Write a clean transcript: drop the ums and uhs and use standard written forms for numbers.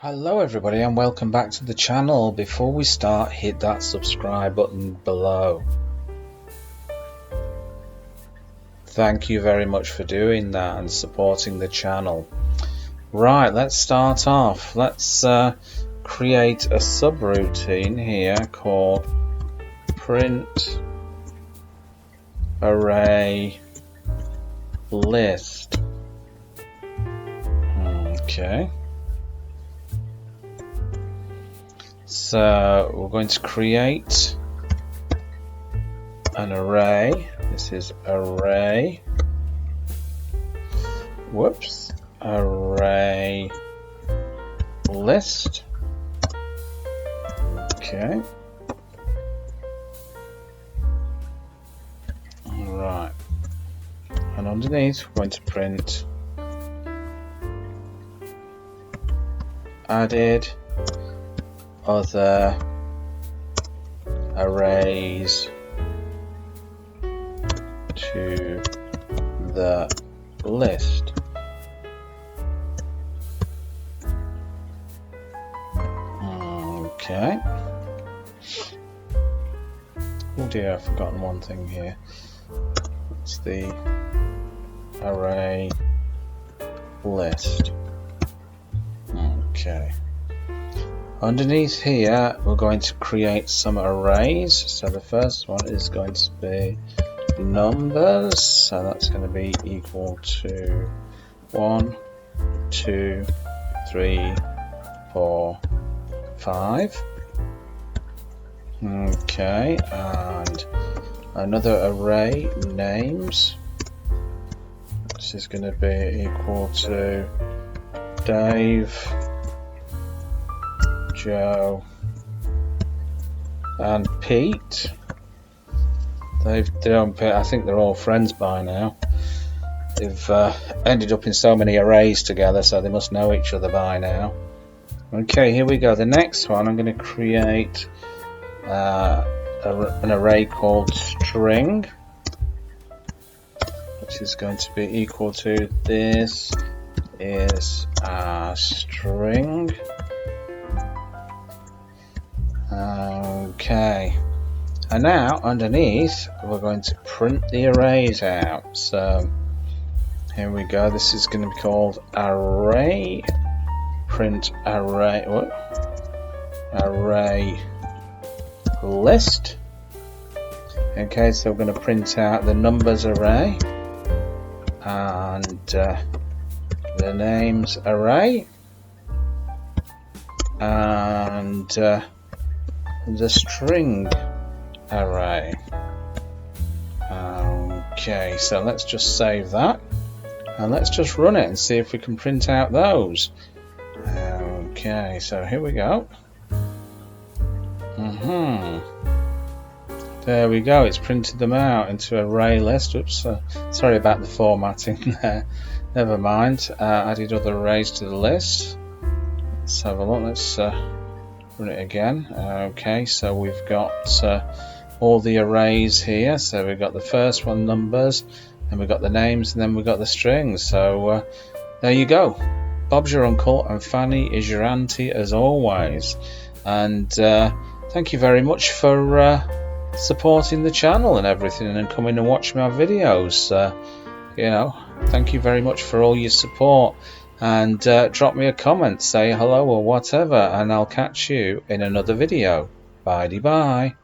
Hello everybody and welcome back to the channel. Before we start, hit that subscribe button below. Thank you very much for doing that and supporting the channel. Right, let's start off. Let's create a subroutine here called print array list. Okay. So we're going to create an array. This is array. Array list. Okay. Alright. And underneath we're going to print added other arrays to the list. Okay. Oh dear, I've forgotten one thing here. It's the array list. Okay. Underneath here we're going to create some arrays. So the first one is going to be numbers, so that's going to be equal to 1, 2, 3, 4, 5. Okay, and another array, names. This is going to be equal to Dave, Joe and Pete. I think they're all friends by now. They've ended up in so many arrays together, so they must know each other by now. Okay, here we go. The next one, I'm going to create an array called string, which is going to be equal to this is a string. Okay, and now underneath we're going to print the arrays out. So here we go. This is going to be called array print array array list. Okay, so we're going to print out the numbers array and the names array and the string array. Okay, so let's just save that and let's just run it and see if we can print out those. Okay, so here we go. There we go, it's printed them out into array list. Oops, sorry about the formatting there. Never mind. Added other arrays to the list. Let's have a look. Let's run it again. Okay, so we've got all the arrays here. So we've got the first one, numbers, and we've got the names, and then we've got the strings. So there you go. Bob's your uncle and Fanny is your auntie as always. And thank you very much for supporting the channel and everything and coming and watching my videos. You know, thank you very much for all your support. And drop me a comment, say hello or whatever, and I'll catch you in another video. Bye-bye.